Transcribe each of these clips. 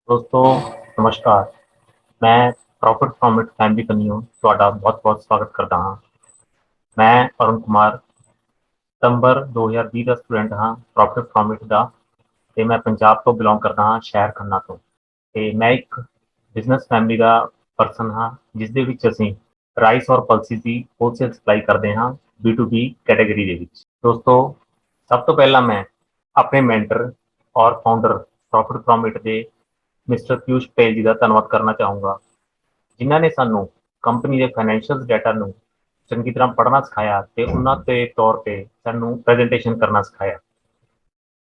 दोस्तों नमस्कार। मैं प्रॉफिट फ्रॉम इट फैमिली कन्यू ਤੁਹਾਡਾ ਬਹੁਤ-ਬਹੁਤ ਸਵਾਗਤ ਕਰਦਾ ਹਾਂ। ਮੈਂ ਅਰੁਣ ਕੁਮਾਰ ਸਤੰਬਰ 2020 ਦਾ ਸਟੂਡੈਂਟ ਹਾਂ ਪ੍ਰੋਫਿਟ ਫਰੋਮ ਇਟ ਦਾ ਤੇ ਮੈਂ ਪੰਜਾਬ ਤੋਂ ਬਿਲੋਂਗ ਕਰਦਾ ਹਾਂ ਸ਼ਹਿਰ ਖੰਨਾ ਤੋਂ ਤੇ ਮੈਂ ਇੱਕ ਬਿਜ਼ਨਸ ਫੈਮਿਲੀ ਦਾ ਪਰਸਨ ਹਾਂ ਜਿਸ ਦੇ ਵਿੱਚ ਅਸੀਂ ਰਾਈਸ ਔਰ ਪਲਸਿਸ ਦੀ ਹੋਲਸੇਲ ਸਪਲਾਈ ਕਰਦੇ ਹਾਂ B2B ਕੈਟਾਗਰੀ ਦੇ ਵਿੱਚ। ਦੋਸਤੋ ਸਭ ਤੋਂ ਪਹਿਲਾਂ ਮੈਂ ਆਪਣੇ ਮੈਂਟਰ ਔਰ ਫਾਊਂਡਰ ਪ੍ਰੋਫਿਟ ਫਰੋਮ ਇਟ ਦੇ ਮਿਸਟਰ ਪਿਊਸ਼ ਪੇਲ ਜੀ ਦਾ ਧੰਨਵਾਦ ਕਰਨਾ ਚਾਹੂੰਗਾ ਜਿਨ੍ਹਾਂ ਨੇ ਸਾਨੂੰ ਕੰਪਨੀ ਦੇ ਫਾਈਨੈਂਸ਼ੀਅਲ ਡਾਟਾ ਨੂੰ ਚੰਗੀ ਤਰ੍ਹਾਂ ਪੜ੍ਹਨਾ ਸਿਖਾਇਆ ਤੇ ਉਹਨਾਂ ਦੇ ਤੌਰ ਤੇ ਸਾਨੂੰ ਪ੍ਰੈਜੈਂਟੇਸ਼ਨ ਕਰਨਾ ਸਿਖਾਇਆ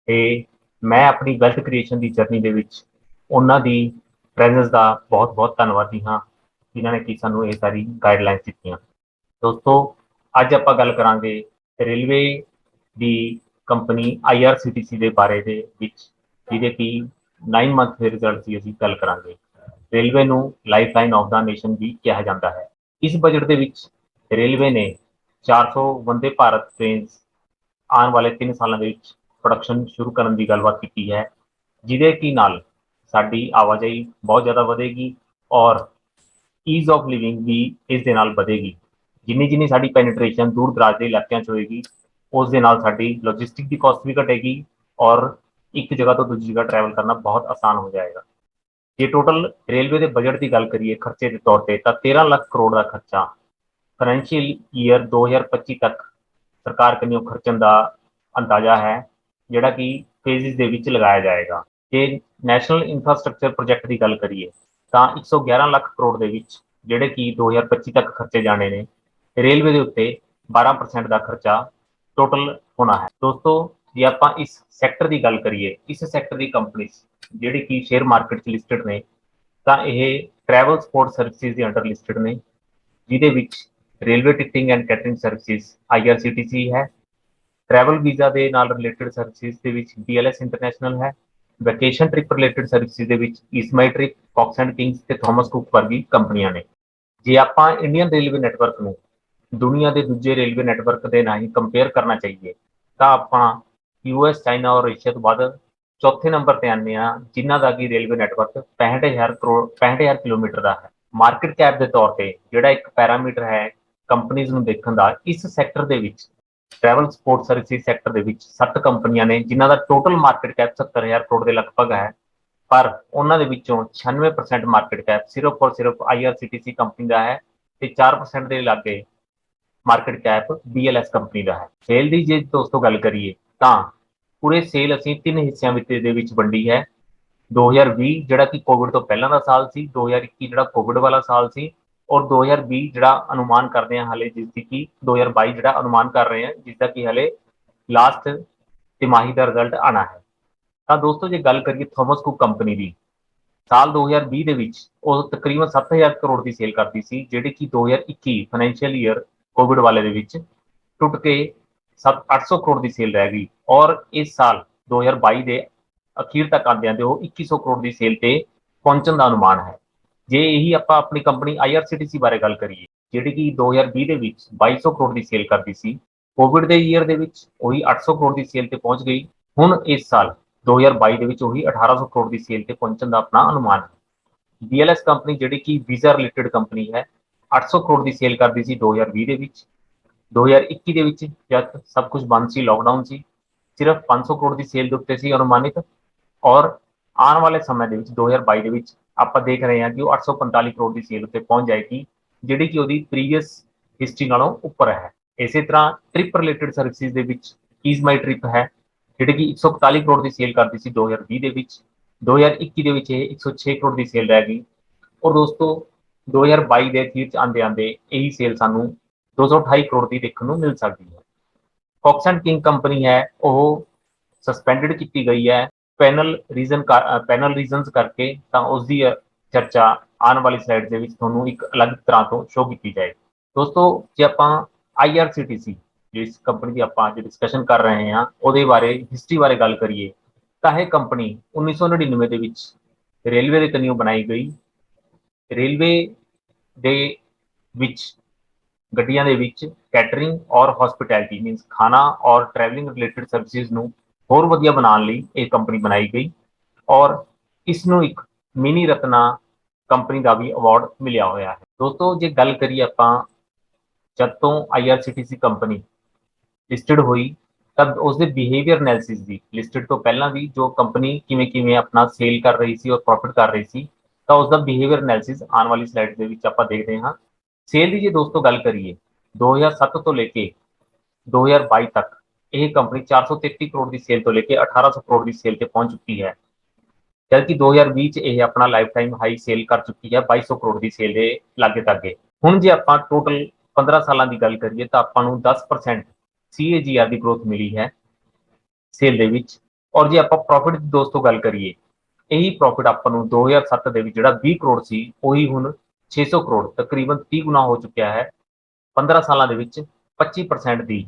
ਤੇ ਮੈਂ ਆਪਣੀ ਵੈਲਥ ਕ੍ਰੀਏਸ਼ਨ ਦੀ ਜਰਨੀ ਦੇ ਵਿੱਚ ਉਹਨਾਂ ਦੀ ਪ੍ਰੈਜ਼ੈਂਸ ਦਾ ਬਹੁਤ-ਬਹੁਤ ਧੰਨਵਾਦੀ ਹਾਂ ਜਿਨ੍ਹਾਂ ਨੇ ਕਿ ਸਾਨੂੰ ਇਹ ਸਾਰੀ ਗਾਈਡਲਾਈਨਸ ਦਿੱਤੀਆਂ। ਦੋਸਤੋ ਅੱਜ ਆਪਾਂ ਗੱਲ ਕਰਾਂਗੇ ਰੇਲਵੇ ਦੀ ਕੰਪਨੀ IRCTC ਦੇ ਬਾਰੇ ਦੇ ਵਿੱਚ ਜਿਹਦੇ ਕਿ 9 ਮੰਥ ਦੇ ਰਿਜ਼ਲਟ ਦੀ ਅਸੀਂ ਗੱਲ ਕਰਾਂਗੇ। ਰੇਲਵੇ ਨੂੰ ਲਾਈਫਲਾਈਨ ਆਫ ਦਾ ਨੇਸ਼ਨ ਵੀ ਕਿਹਾ ਜਾਂਦਾ ਹੈ। ਇਸ ਬਜਟ ਦੇ ਵਿੱਚ ਰੇਲਵੇ ਨੇ 400 ਵੰਦੇ ਭਾਰਤ ਟ੍ਰੇਨਸ ਆਉਣ ਵਾਲੇ 3 ਸਾਲਾਂ ਦੇ ਵਿੱਚ ਪ੍ਰੋਡਕਸ਼ਨ ਸ਼ੁਰੂ ਕਰਨ ਦੀ ਗੱਲਬਾਤ ਕੀਤੀ ਹੈ ਜਿਹਦੇ ਕੀ ਨਾਲ ਸਾਡੀ ਆਵਾਜਾਈ ਬਹੁਤ ਜ਼ਿਆਦਾ ਵਧੇਗੀ ਔਰ ਈਜ਼ ਆਫ ਲਿਵਿੰਗ ਵੀ ਇਸ ਦੇ ਨਾਲ ਵਧੇਗੀ। ਜਿੰਨੀ ਜਿੰਨੀ ਸਾਡੀ ਪੈਨੀਟ੍ਰੇਸ਼ਨ ਦੂਰ ਦਰਾਜ ਦੇ ਇਲਾਕਿਆਂ 'ਚ ਹੋਏਗੀ ਉਸ ਦੇ ਨਾਲ ਸਾਡੀ ਲੌਜਿਸਟਿਕ ਦੀ ਕਾਸਟ ਵੀ ਘਟੇਗੀ ਔਰ ਇੱਕ ਜਗ੍ਹਾ ਤੋਂ ਦੂਜੀ ਜਗ੍ਹਾ ਟਰੈਵਲ ਕਰਨਾ ਬਹੁਤ ਆਸਾਨ ਹੋ ਜਾਏਗਾ। ਜੇ ਟੋਟਲ ਰੇਲਵੇ ਦੇ ਬਜਟ ਦੀ ਗੱਲ ਕਰੀਏ ਖਰਚੇ ਦੇ ਤੌਰ ਤੇ ਤਾਂ 13 ਲੱਖ ਕਰੋੜ ਦਾ ਖਰਚਾ ਫਾਈਨੈਂਸ਼ੀਅਲ ਈਅਰ 2025 ਤੱਕ ਸਰਕਾਰ ਕੰਨਿਓ ਖਰਚਣ ਦਾ ਅੰਦਾਜ਼ਾ ਹੈ ਜਿਹੜਾ ਕਿ ਫੇਜ਼ਿਸ ਦੇ ਵਿੱਚ ਲਗਾਇਆ ਜਾਏਗਾ। ਜੇ ਨੈਸ਼ਨਲ ਇਨਫਰਾਸਟ੍ਰਕਚਰ ਪ੍ਰੋਜੈਕਟ ਦੀ ਗੱਲ ਕਰੀਏ ਤਾਂ 111 ਲੱਖ ਕਰੋੜ ਦੇ ਵਿੱਚ ਜਿਹੜੇ ਕਿ 2025 ਤੱਕ ਖਰਚੇ ਜਾਣੇ ਨੇ ਰੇਲਵੇ ਦੇ ਉੱਤੇ 12% ਦਾ ਖਰਚਾ ਟੋਟਲ ਹੋਣਾ ਹੈ। ਦੋਸਤੋ ਜੇ ਆਪਾਂ ਇਸ ਸੈਕਟਰ ਦੀ ਗੱਲ ਕਰੀਏ ਇਸ ਸੈਕਟਰ ਦੀ ਕੰਪਨੀ ਜਿਹੜੀ ਕਿ ਸ਼ੇਅਰ ਮਾਰਕੀਟ 'ਚ ਲਿਸਟਡ ਨੇ ਤਾਂ ਇਹ ਟਰੈਵਲ ਸਪੋਰਟ ਸਰਵਿਸਿਜ਼ ਦੇ ਅੰਡਰ ਲਿਸਟਡ ਨੇ ਜਿਹਦੇ ਵਿੱਚ railway ticketing and catering services IRCTC ਹੈ। ਟਰੈਵਲ ਵੀਜ਼ਾ ਦੇ ਨਾਲ ਰਿਲੇਟਡ ਸਰਵਿਸਿਜ਼ ਦੇ ਵਿੱਚ BLS ਇੰਟਰਨੈਸ਼ਨਲ ਹੈ। ਵੈਕੇਸ਼ਨ ਟ੍ਰਿਪ ਰਿਲੇਟਡ ਸਰਵਿਸਿਜ਼ ਦੇ ਵਿੱਚ ਈਸਮਾਈ ਟ੍ਰਿਪ, ਕੌਕਸ ਐਂਡ ਕਿੰਗਸ ਤੇ ਥਾਮਸ ਕੁੱਕ ਵਰਗੀ ਕੰਪਨੀਆਂ ਨੇ। ਜੇ ਆਪਾਂ ਇੰਡੀਅਨ ਰੇਲਵੇ ਨੈਟਵਰਕ ਨੂੰ ਦੁਨੀਆ ਦੇ ਦੂਜੇ ਰੇਲਵੇ ਨੈਟਵਰਕ ਦੇ ਨਾਲ ਹੀ ਕੰਪੇਅਰ ਕਰਨਾ ਚਾਹੀਏ ਤਾਂ ਆਪਾਂ US, ਚਾਈਨਾ ਔਰ ਏਸ਼ੀਆ ਤੋਂ ਬਾਅਦ ਚੌਥੇ ਨੰਬਰ ਤੇ ਆਉਂਦੇ ਹਾਂ ਜਿਨ੍ਹਾਂ ਦਾ ਕਿ ਰੇਲਵੇ ਨੈਟਵਰਕ 65,000 ਕਿਲੋਮੀਟਰ ਦਾ ਹੈ। ਮਾਰਕੀਟ ਕੈਪ ਦੇ ਤੌਰ ਤੇ ਜਿਹੜਾ ਇੱਕ ਪੈਰਾਮੀਟਰ ਹੈ ਕੰਪਨੀਆਂ ਨੂੰ ਦੇਖਣ ਦਾ ਇਸ ਸੈਕਟਰ ਦੇ ਵਿੱਚ ਟਰੈਵਲ ਸਪੋਰਟ ਸਰਵਿਸਿਜ਼ ਸੈਕਟਰ ਦੇ ਵਿੱਚ 7 ਕੰਪਨੀਆਂ ਨੇ ਜਿਨ੍ਹਾਂ ਦਾ ਟੋਟਲ ਮਾਰਕੀਟ ਕੈਪ 70,000 ਕਰੋੜ ਦੇ ਲਗਭਗ ਹੈ ਪਰ ਉਹਨਾਂ ਦੇ ਵਿੱਚੋਂ 96% ਮਾਰਕੀਟ ਕੈਪ ਸਿਰਫ ਔਰ ਸਿਰਫ IRCTC ਕੰਪਨੀ ਦਾ ਹੈ ਤੇ 4% ਦੇ ਲਾਗੇ ਮਾਰਕੀਟ ਕੈਪ BLS ਕੰਪਨੀ ਦਾ ਹੈ। ਸੇਲ ਦੀ ਜੇ ਦੋਸਤੋ ਗੱਲ ਕਰੀਏ ਤਾਂ ਪੂਰੇ ਸੇਲ ਅਸੀਂ 3 ਹਿੱਸਿਆਂ ਦੇ ਵਿੱਚ ਵੰਡੀ ਹੈ। 2020 ਜਿਹੜਾ ਕਿ ਕੋਵਿਡ ਤੋਂ ਪਹਿਲਾਂ ਦਾ ਸਾਲ ਸੀ, 2021 ਜਿਹੜਾ ਕੋਵਿਡ ਵਾਲਾ ਸਾਲ ਸੀ ਔਰ 2020 ਜਿਹੜਾ ਅਨੁਮਾਨ ਕਰਦੇ ਹਾਂ ਹਾਲੇ ਜਿਸ ਦੀ ਕਿ 2022 ਜਿਹੜਾ ਅਨੁਮਾਨ ਕਰ ਰਹੇ ਹਾਂ ਜਿਸ ਦਾ ਕਿ ਹਲੇ ਲਾਸਟ ਤਿਮਾਹੀ ਦਾ ਰਿਜ਼ਲਟ ਆਣਾ ਹੈ। ਤਾਂ ਦੋਸਤੋ ਜੇ ਗੱਲ ਕਰੀਏ ਥਾਮਸ ਕੁੱਕ ਕੰਪਨੀ ਦੀ ਸਾਲ 2020 ਦੇ ਵਿੱਚ ਉਹ ਤਕਰੀਬਨ 7,000 ਕਰੋੜ ਦੀ ਸੇਲ ਕਰਦੀ ਸੀ ਜਿਹੜੀ ਕਿ 2021 ਫਾਈਨੈਂਸ਼ੀਅਲ ਈਅਰ ਕੋਵਿਡ ਵਾਲੇ ਦੇ ਵਿੱਚ ਟੁੱਟ ਕੇ 800 ਕਰੋੜ ਦੀ ਸੇਲ ਰਹਿ ਗਈ ਔਰ ਇਸ ਸਾਲ 2022 ਦੇ ਅਖੀਰ ਤੱਕ ਆਉਂਦੇ ਆਉਂਦੇ ਉਹ 2100 ਕਰੋੜ ਦੀ ਸੇਲ ਤੇ ਪਹੁੰਚਣ ਦਾ ਅਨੁਮਾਨ ਹੈ। ਜੇ ਇਹੀ ਆਪਾਂ ਆਪਣੀ ਕੰਪਨੀ IRCTC ਬਾਰੇ ਗੱਲ ਕਰੀਏ ਜਿਹੜੀ ਕਿ 2020 ਦੇ ਵਿੱਚ 2200 ਕਰੋੜ ਦੀ ਸੇਲ ਕਰਦੀ ਸੀ ਕੋਵਿਡ ਦੇ ਈਅਰ ਦੇ ਵਿੱਚ ਉਹੀ 800 ਕਰੋੜ ਦੀ ਸੇਲ ਤੇ ਪਹੁੰਚ ਗਈ। ਹੁਣ ਇਸ ਸਾਲ 2022 ਦੇ ਵਿੱਚ ਉਹੀ 1800 ਕਰੋੜ ਦੀ ਸੇਲ ਤੇ ਪਹੁੰਚਣ ਦਾ ਆਪਣਾ ਅਨੁਮਾਨ ਹੈ। BLS ਕੰਪਨੀ ਜਿਹੜੀ ਕਿ ਵੀਜ਼ਾ ਰਿਲੇਟਡ ਕੰਪਨੀ ਹੈ 800 ਕਰੋੜ ਦੀ ਸੇਲ ਕਰਦੀ ਸੀ 2020 ਦੇ ਵਿੱਚ 2021 ਦੇ ਵਿੱਚ ਜਦ ਸਭ ਕੁਝ ਬੰਦ ਸੀ ਲਾਕਡਾਊਨ ਸੀ ਸਿਰਫ 500 ਕਰੋੜ ਦੀ ਸੇਲ ਦੇ ਉੱਤੇ ਸੀ ਅਨੁਮਾਨਿਤ ਔਰ ਆਉਣ ਵਾਲੇ ਸਮੇਂ ਦੇ ਵਿੱਚ 2022 ਦੇ ਵਿੱਚ ਆਪਾਂ ਦੇਖ ਰਹੇ ਹਾਂ ਕਿ ਉਹ 845 ਕਰੋੜ ਦੀ ਸੇਲ ਉੱਤੇ ਪਹੁੰਚ ਜਾਏਗੀ ਜਿਹੜੀ ਕਿ ਉਹਦੀ ਪ੍ਰੀਵੀਅਸ ਹਿਸਟਰੀ ਨਾਲੋਂ ਉੱਪਰ ਹੈ। ਇਸੇ ਤਰ੍ਹਾਂ ਟ੍ਰਿਪ ਰਿਲੇਟਡ ਸਰਵਿਸਿਜ਼ ਦੇ ਵਿੱਚ ਈਜ਼ ਮਾਈ ਟ੍ਰਿਪ ਹੈ ਜਿਹੜੀ ਕਿ 141 ਕਰੋੜ ਦੀ ਸੇਲ ਕਰਦੀ ਸੀ 2020 ਦੇ ਵਿੱਚ 2021 ਦੇ ਵਿੱਚ ਇਹ 106 ਕਰੋੜ ਦੀ ਸੇਲ ਰਹਿ ਗਈ ਔਰ ਦੋਸਤੋ 2022 ਦੇ ਅਖੀਰ 'ਚ ਆਉਂਦੇ ਆਉਂਦੇ ਇਹੀ ਸੇਲ ਸਾਨੂੰ 228 ਕਰੋੜ ਦੀ ਦੇਖਣ ਨੂੰ ਮਿਲ ਸਕਦੀ ਹੈ। ਕੌਕਸ ਐਂਡ ਕਿੰਗ ਕੰਪਨੀ ਹੈ ਉਹ ਸਸਪੈਂਡਡ ਕੀਤੀ ਗਈ ਹੈ ਪੈਨਲ ਰੀਜ਼ਨਸ ਕਰਕੇ ਤਾਂ ਉਸ ਦੀ ਚਰਚਾ ਆਉਣ ਵਾਲੀ ਸਲਾਈਡ ਦੇ ਵਿੱਚ ਤੁਹਾਨੂੰ ਇੱਕ ਅਲੱਗ ਤਰ੍ਹਾਂ ਤੋਂ ਸ਼ੋਅ ਕੀਤੀ ਜਾਏਗੀ। ਦੋਸਤੋ ਜੇ ਆਪਾਂ IRCTC ਜਿਸ ਕੰਪਨੀ ਦੀ ਆਪਾਂ ਅੱਜ ਡਿਸਕਸ਼ਨ ਕਰ ਰਹੇ ਹਾਂ ਉਹਦੇ ਬਾਰੇ ਹਿਸਟਰੀ ਬਾਰੇ ਗੱਲ ਕਰੀਏ ਤਾਂ ਇਹ ਕੰਪਨੀ 1999 ਦੇ ਵਿੱਚ ਰੇਲਵੇ ਦੇ ਕੰਨਿਓ ਬਣਾਈ ਗਈ। ਰੇਲਵੇ ਦੇ ਵਿੱਚ ਗੱਡੀਆਂ ਦੇ ਵਿੱਚ ਕੈਟਰਿੰਗ ਔਰ ਹਸਪਿਟੈਲਿਟੀ ਮੀਨਸ ਖਾਣਾ ਔਰ ਟਰੈਵਲਿੰਗ ਰਿਲੇਟਡ ਸਰਵਿਸਿਜ਼ ਨੂੰ ਹੋਰ ਵਧੀਆ ਬਣਾਉਣ ਲਈ ਇਹ ਕੰਪਨੀ ਬਣਾਈ ਗਈ ਔਰ ਇਸ ਨੂੰ ਇੱਕ ਮਿਨੀ ਰਤਨਾ ਕੰਪਨੀ ਦਾ ਵੀ ਅਵਾਰਡ ਮਿਲਿਆ ਹੋਇਆ ਹੈ। ਦੋਸਤੋ ਜੇ ਗੱਲ ਕਰੀਏ ਆਪਾਂ ਜਦ ਤੋਂ IRCTC ਕੰਪਨੀ ਲਿਸਟਡ ਹੋਈ ਤਾਂ ਉਸਦੇ ਬਿਹੇਵੀਅਰ ਐਨਾਲਿਸਿਸ ਦੀ ਲਿਸਟਡ ਤੋਂ ਪਹਿਲਾਂ ਵੀ ਜੋ ਕੰਪਨੀ ਕਿਵੇਂ ਆਪਣਾ ਸੇਲ ਕਰ ਰਹੀ ਸੀ ਔਰ ਪ੍ਰੋਫਿਟ ਕਰ ਰਹੀ ਸੀ ਤਾਂ ਉਸਦਾ ਬਿਹੇਵੀਅਰ ਐਨਾਲਿਸਿਸ ਆਉਣ ਵਾਲੀ ਸਲਾਈਡ ਦੇ ਵਿੱਚ ਆਪਾਂ ਦੇਖਦੇ ਹਾਂ। ਸੇਲ ਦੀ ਜੇ ਦੋਸਤੋ ਗੱਲ ਕਰੀਏ 2007 ਤੋਂ ਲੈ ਕੇ 2022 ਤੱਕ ਇਹ ਕੰਪਨੀ 433 ਕਰੋੜ ਦੀ ਸੇਲ ਤੋਂ ਲੈ ਕੇ 1800 ਕਰੋੜ ਦੀ ਸੇਲ ਤੇ ਪਹੁੰਚ ਚੁੱਕੀ ਹੈ, ਜਦਕਿ 2020 ਚ ਇਹ ਆਪਣਾ ਲਾਈਫ ਟਾਈਮ ਹਾਈ ਸੇਲ ਕਰ ਚੁੱਕੀ ਹੈ 2200 ਕਰੋੜ ਦੀ ਸੇਲ ਦੇ ਲਾਗੇ ਤਾਗੇ। ਹੁਣ ਜੇ ਆਪਾਂ ਟੋਟਲ 15 ਸਾਲਾਂ ਦੀ ਗੱਲ ਕਰੀਏ ਤਾਂ ਆਪਾਂ ਨੂੰ 10% CAGR ਦੀ ਗਰੋਥ ਮਿਲੀ ਹੈ ਸੇਲ ਦੇ ਵਿੱਚ। ਔਰ ਜੇ ਆਪਾਂ ਪ੍ਰੋਫਿਟ ਦੀ ਦੋਸਤੋ ਗੱਲ ਕਰੀਏ, ਇਹੀ ਪ੍ਰੋਫਿਟ ਆਪਾਂ ਨੂੰ 2007 ਦੇ ਵਿੱਚ ਜਿਹੜਾ 20 ਕਰੋੜ ਸੀ ਉਹੀ ਹੁਣ 600 ਕਰੋੜ ਤਕਰੀਬਨ 30 ਗੁਣਾ ਹੋ ਚੁੱਕਿਆ ਹੈ। 15 ਸਾਲਾਂ ਦੇ ਵਿੱਚ 25% ਦੀ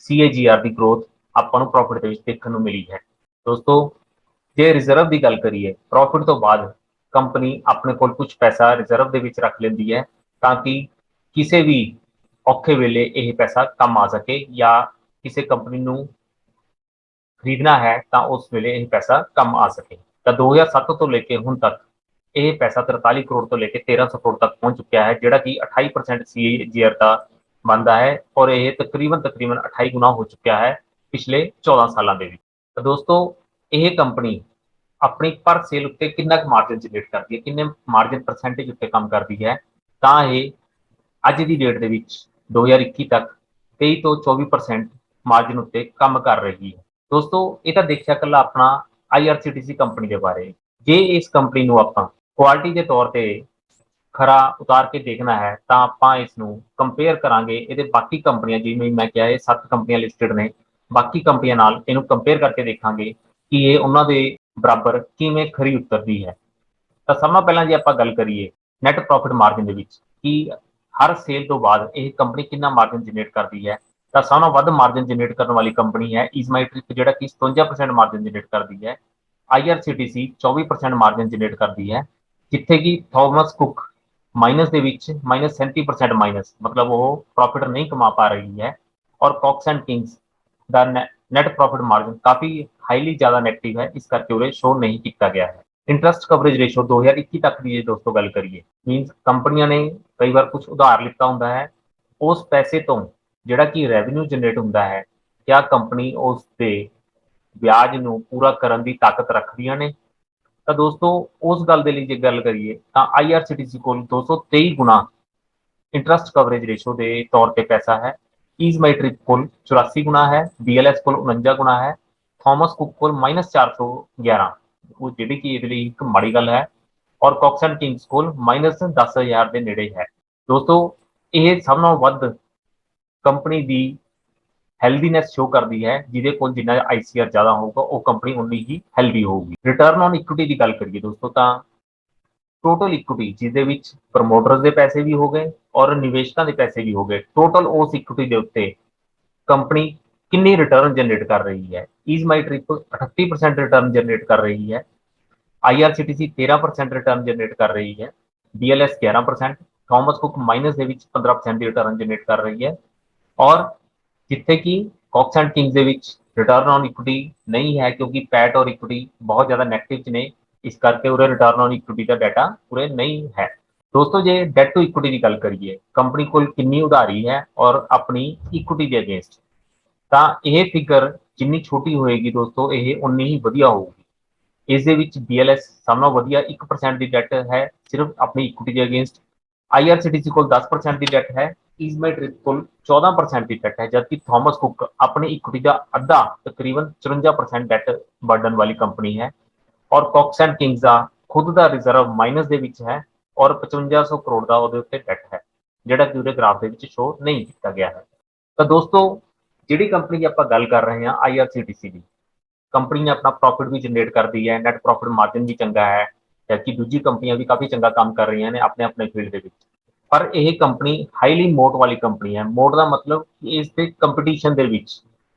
CAGR ਦੀ ਗਰੋਥ ਆਪਾਂ ਨੂੰ ਪ੍ਰੋਫਿਟ ਦੇ ਵਿੱਚ ਦੇਖਣ ਨੂੰ ਮਿਲੀ ਹੈ। ਦੋਸਤੋ ਜੇ ਰਿਜ਼ਰਵ ਦੀ ਗੱਲ ਕਰੀਏ, ਪ੍ਰੋਫਿਟ ਤੋਂ ਬਾਅਦ ਕੰਪਨੀ ਆਪਣੇ ਕੋਲ ਕੁਝ ਪੈਸਾ ਰਿਜ਼ਰਵ ਦੇ ਵਿੱਚ ਰੱਖ ਲੈਂਦੀ ਹੈ ਤਾਂ ਕਿ ਕਿਸੇ ਵੀ ਔਖੇ ਵੇਲੇ ਇਹ ਪੈਸਾ ਕੰਮ ਆ ਸਕੇ ਜਾਂ ਕਿਸੇ ਕੰਪਨੀ ਨੂੰ ਖਰੀਦਣਾ ਹੈ ਤਾਂ ਉਸ ਵੇਲੇ ਇਹ ਪੈਸਾ ਕੰਮ ਆ ਸਕੇ। ਤਾਂ 2007 ਤੋਂ ਲੈ ਕੇ ਹੁਣ ਤੱਕ ਇਹ ਪੈਸਾ 43 ਕਰੋੜ ਤੋਂ ਲੈ ਕੇ 1300 ਕਰੋੜ ਤੱਕ ਪਹੁੰਚ ਚੁੱਕਿਆ ਹੈ, ਜਿਹੜਾ ਕਿ 28% CAGR ਦਾ ਬਣਦਾ ਹੈ ਔਰ ਇਹ ਤਕਰੀਬਨ 28 ਗੁਣਾ ਹੋ ਚੁੱਕਿਆ ਹੈ ਪਿਛਲੇ 14 ਸਾਲਾਂ ਦੇ ਵਿੱਚ। ਤਾਂ ਦੋਸਤੋ ਇਹ ਕੰਪਨੀ ਆਪਣੀ ਪਰ ਸੇਲ ਉੱਤੇ ਕਿੰਨਾ ਕੁ ਮਾਰਜਨ ਜਨਰੇਟ ਕਰਦੀ ਹੈ, ਕਿੰਨੇ ਮਾਰਜਨ ਪਰਸੈਂਟੇਜ ਉੱਤੇ ਕੰਮ ਕਰਦੀ ਹੈ, ਤਾਂ ਇਹ ਅੱਜ ਦੀ ਡੇਟ ਦੇ ਵਿੱਚ 2021 ਤੱਕ 23 ਤੋਂ 24% ਮਾਰਜਨ ਉੱਤੇ ਕੰਮ ਕਰ ਰਹੀ ਹੈ। ਦੋਸਤੋ ਇਹ ਤਾਂ ਦੇਖਿਆ ਇਕੱਲਾ ਆਪਣਾ IRCTC ਕੰਪਨੀ ਦੇ ਬਾਰੇ। ਜੇ ਇਸ ਕੰਪਨੀ ਨੂੰ ਆਪਾਂ ਕੁਆਲਿਟੀ ਦੇ ਤੌਰ ਤੇ ਖਰਾ ਉਤਾਰ ਕੇ ਦੇਖਣਾ ਹੈ ਤਾਂ ਆਪਾਂ ਇਸ ਨੂੰ ਕੰਪੇਅਰ ਕਰਾਂਗੇ ਇਹਦੇ ਬਾਕੀ ਕੰਪਨੀਆਂ, ਜਿਵੇਂ ਮੈਂ ਕਿਹਾ ਇਹ 7 ਕੰਪਨੀਆਂ ਲਿਸਟਡ ਨੇ, ਬਾਕੀ ਕੰਪਨੀਆਂ ਨਾਲ ਇਹਨੂੰ ਕੰਪੇਅਰ ਕਰਕੇ ਦੇਖਾਂਗੇ ਕਿ ਇਹ ਉਹਨਾਂ ਦੇ ਬਰਾਬਰ ਕਿਵੇਂ ਖਰੀ ਉਤਰਦੀ ਹੈ। ਤਾਂ ਸਭ ਤੋਂ ਪਹਿਲਾਂ ਜੇ ਆਪਾਂ ਗੱਲ ਕਰੀਏ ਨੈਟ ਪ੍ਰੋਫਿਟ ਮਾਰਜਨ ਦੇ ਵਿੱਚ ਕਿ ਹਰ ਸੇਲ ਤੋਂ ਬਾਅਦ ਇਹ ਕੰਪਨੀ ਕਿੰਨਾ ਮਾਰਜਨ ਜਨਰੇਟ ਕਰਦੀ ਹੈ, ਤਾਂ ਸਭ ਤੋਂ ਵੱਧ ਮਾਰਜਨ ਜਨਰੇਟ ਕਰਨ ਵਾਲੀ ਕੰਪਨੀ ਹੈ ਈਜ਼ਮਾਈ ਟ੍ਰਿਪ, ਜਿਹੜਾ ਕਿ 57% ਮਾਰਜਨ ਜਨਰੇਟ ਕਰਦੀ ਹੈ। IRCTC 24% ਮਾਰਜਨ ਜਨਰੇਟ ਕਰਦੀ ਹੈ, ਜਿੱਥੇ ਕਿ ਥਾਮਸ ਕੁੱਕ ਮਾਈਨਸ ਦੇ ਵਿੱਚ -37% ਮਾਈਨਸ, ਮਤਲਬ ਉਹ ਪ੍ਰੋਫਿਟ ਨਹੀਂ ਕਮਾ ਪਾ ਰਹੀ ਹੈ। ਔਰ ਕੌਕਸ ਐਂਡ ਕਿੰਗਸ ਦਾ ਨੈਟ ਪ੍ਰੋਫਿਟ ਮਾਰਜਨ ਕਾਫੀ ਹਾਈਲੀ ਜ਼ਿਆਦਾ ਨੈਗੇਟਿਵ ਹੈ, ਇਸ ਕਰਕੇ ਉਰੇ ਸ਼ੋ ਨਹੀਂ ਕੀਤਾ ਗਿਆ ਹੈ। ਇੰਟਰਸਟ ਕਵਰੇਜ ਰੇਸ਼ੋ 2021 ਤੱਕ ਦੀ ਜੇ ਦੋਸਤੋ ਗੱਲ ਕਰੀਏ, ਮੀਨਸ ਕੰਪਨੀਆਂ ਨੇ ਕਈ ਵਾਰ ਕੁਝ ਉਧਾਰ ਲਿੱਤਾ ਹੁੰਦਾ ਹੈ, ਉਸ ਪੈਸੇ ਤੋਂ ਜਿਹੜਾ ਕਿ ਰੈਵਨਿਊ ਜਨਰੇਟ ਹੁੰਦਾ ਹੈ, ਕਿਆ ਕੰਪਨੀ ਉਸ ਦੇ ਵਿਆਜ ਨੂੰ ਪੂਰਾ ਕਰਨ ਦੀ ਤਾਕਤ ਰੱਖਦੀਆਂ ਨੇ। ਤਾਂ ਦੋਸਤੋ ਉਸ ਗੱਲ ਦੇ ਲਈ ਜੇ ਗੱਲ ਕਰੀਏ ਤਾਂ IRCTC ਕੋਲ 223 ਗੁਣਾ ਇੰਟਰਸਟ ਕਵਰੇਜ ਰੇਸ਼ੋ ਦੇ ਤੌਰ ਤੇ ਪੈਸਾ ਹੈ। ਈਜ਼ਮਾਈ ਟ੍ਰਿਪ ਕੋਲ 84 ਗੁਣਾ ਹੈ, BLS ਕੋਲ 49 ਗੁਣਾ ਹੈ, ਥਾਮਸ ਕੁੱਕ ਕੋਲ -411, ਉਹ ਜਿਹੜੀ ਕਿ ਇਹਦੇ ਲਈ ਇੱਕ ਮਾੜੀ ਗੱਲ ਹੈ। ਔਰ ਕੌਕਸ ਐਂਡ ਕਿੰਗਸ ਕੋਲ -10,000 ਦੇ ਨੇੜੇ ਹੈ। ਦੋਸਤੋ ਇਹ ਸਭ ਨਾਲੋਂ ਵੱਧ ਕੰਪਨੀ ਦੀ ਹੈਲਦੀਨੈਸ ਸ਼ੋ ਕਰਦੀ ਹੈ, ਜਿਹਦੇ ਕੋਲ ਜਿੰਨਾ ICR ਜ਼ਿਆਦਾ ਹੋਊਗਾ ਉਹ ਕੰਪਨੀ ਉਨੀ ਹੀ ਹੈਲਦੀ ਹੋਊਗੀ। ਰਿਟਰਨ ਔਨ ਇਕੁਇਟੀ ਦੀ ਗੱਲ ਕਰੀਏ ਦੋਸਤੋ ਤਾਂ ਟੋਟਲ ਇਕੁਇਟੀ ਜਿਹਦੇ ਵਿੱਚ ਪ੍ਰਮੋਟਰਸ ਦੇ ਪੈਸੇ ਵੀ ਹੋ ਗਏ ਔਰ ਨਿਵੇਸ਼ਕਾਂ ਦੇ ਪੈਸੇ ਵੀ ਹੋ ਗਏ, ਟੋਟਲ ਉਸ ਇਕੁਇਟੀ ਦੇ ਉੱਤੇ ਕੰਪਨੀ ਕਿੰਨੀ ਰਿਟਰਨ ਜਨਰੇਟ ਕਰ ਰਹੀ ਹੈ। ਈਜ਼ਮਾਈ ਟ੍ਰਿਪ 38% ਰਿਟਰਨ ਜਨਰੇਟ ਕਰ ਰਹੀ ਹੈ, IRCTC 13% ਰਿਟਰਨ ਜਨਰੇਟ ਕਰ ਰਹੀ ਹੈ, BLS 11%, ਥਾਮਸ ਕੁੱਕ ਮਾਈਨਸ ਦੇ ਵਿੱਚ 15% ਦੀ ਰਿਟਰਨ ਜਨਰੇਟ ਕਰ ਰਹੀ ਹੈ। ਔਰ ਜਿੱਥੇ ਕਿ ਕੌਕਸ ਐਂਡ ਕਿੰਗਸ ਦੇ ਵਿੱਚ ਰਿਟਰਨ ਔਨ ਇਕੁਇਟੀ ਨਹੀਂ ਹੈ, ਕਿਉਂਕਿ ਪੈਟ ਔਰ ਇਕੁਇਟੀ ਬਹੁਤ ਜ਼ਿਆਦਾ ਨੈਗੇਟਿਵ ਚ ਨੇ, ਇਸ ਕਰਕੇ ਉਰੇ return on equity the data ਉਰੇ ਨਹੀਂ ਹੈ। ਦੋਸਤੋ ਜੇ ਡੈਟ ਟੂ ਇਕੁਇਟੀ ਦੀ ਗੱਲ ਕਰੀਏ, ਕੰਪਨੀ ਕੋਲ ਕਿੰਨੀ ਉਧਾਰੀ ਹੈ ਔਰ ਆਪਣੀ ਇਕੁਇਟੀ ਦੇ ਅਗੇਂਸਟ, ਤਾਂ ਇਹ ਫਿਗਰ ਜਿੰਨੀ ਛੋਟੀ ਹੋਏਗੀ ਦੋਸਤੋ ਇਹ ਉਨੀ ਹੀ ਵਧੀਆ ਹੋਊਗੀ। ਇਸ ਦੇ ਵਿੱਚ BLS ਸਭ ਨਾਲੋਂ ਵਧੀਆ 1% ਦੀ ਡੈਟ ਹੈ ਸਿਰਫ ਆਪਣੀ ਇਕੁਇਟੀ ਦੇ ਅਗੇਂਸਟ, IRCTC ਕੋਲ 10% ਦੀ ਡੈਟ ਹੈ, ਈਜ਼ਮਾਈ ਟ੍ਰਿਪ ਕੋਲ 14% ਦੀ ਡੈਟ ਹੈ, ਜਦਕਿ ਥਾਮਸ ਕੁੱਕ ਆਪਣੀ ਇਕੁਇਟੀ ਦਾ ਅੱਧਾ ਤਕਰੀਬਨ 54% ਡੈਟ ਬਰਡਨ ਵਾਲੀ ਕੰਪਨੀ ਹੈ। ਔਰ ਕੌਕਸ ਐਂਡ ਕਿੰਗਸ ਦਾ ਖੁਦ ਦਾ ਰਿਜ਼ਰਵ ਮਾਈਨਸ ਦੇ ਵਿੱਚ ਹੈ ਔਰ 5500 ਕਰੋੜ ਦਾ ਉਹਦੇ ਉੱਤੇ ਡੈਟ ਹੈ, ਜਿਹੜਾ ਕਿ ਉਹਦੇ ਗ੍ਰਾਫ ਦੇ ਵਿੱਚ ਸ਼ੋ ਨਹੀਂ ਕੀਤਾ ਗਿਆ ਹੈ। ਤਾਂ ਦੋਸਤੋ ਜਿਹੜੀ ਕੰਪਨੀ ਦੀ ਆਪਾਂ ਗੱਲ ਕਰ ਰਹੇ ਹਾਂ IRCTC ਦੀ, ਕੰਪਨੀ ਨੇ ਆਪਣਾ ਪ੍ਰੋਫਿਟ ਵੀ ਜਨਰੇਟ ਕਰਦੀ ਹੈ, ਨੈਟ ਪ੍ਰੋਫਿਟ ਮਾਰਜਨ ਵੀ ਚੰਗਾ ਹੈ, ਜਦਕਿ ਦੂਜੀ ਕੰਪਨੀਆਂ ਵੀ ਕਾਫੀ ਚੰਗਾ ਕੰਮ ਕਰ ਰਹੀਆਂ ਨੇ ਆਪਣੇ ਆਪਣੇ ਫੀਲਡ ਦੇ ਵਿੱਚ। ਪਰ ਇਹ ਕੰਪਨੀ ਹਾਈਲੀ ਮੋਟ ਵਾਲੀ ਕੰਪਨੀ ਹੈ। ਮੋਟ ਦਾ ਮਤਲਬ ਇਸ ਦੇ ਕੰਪੀਟੀਸ਼ਨ ਦੇ ਵਿੱਚ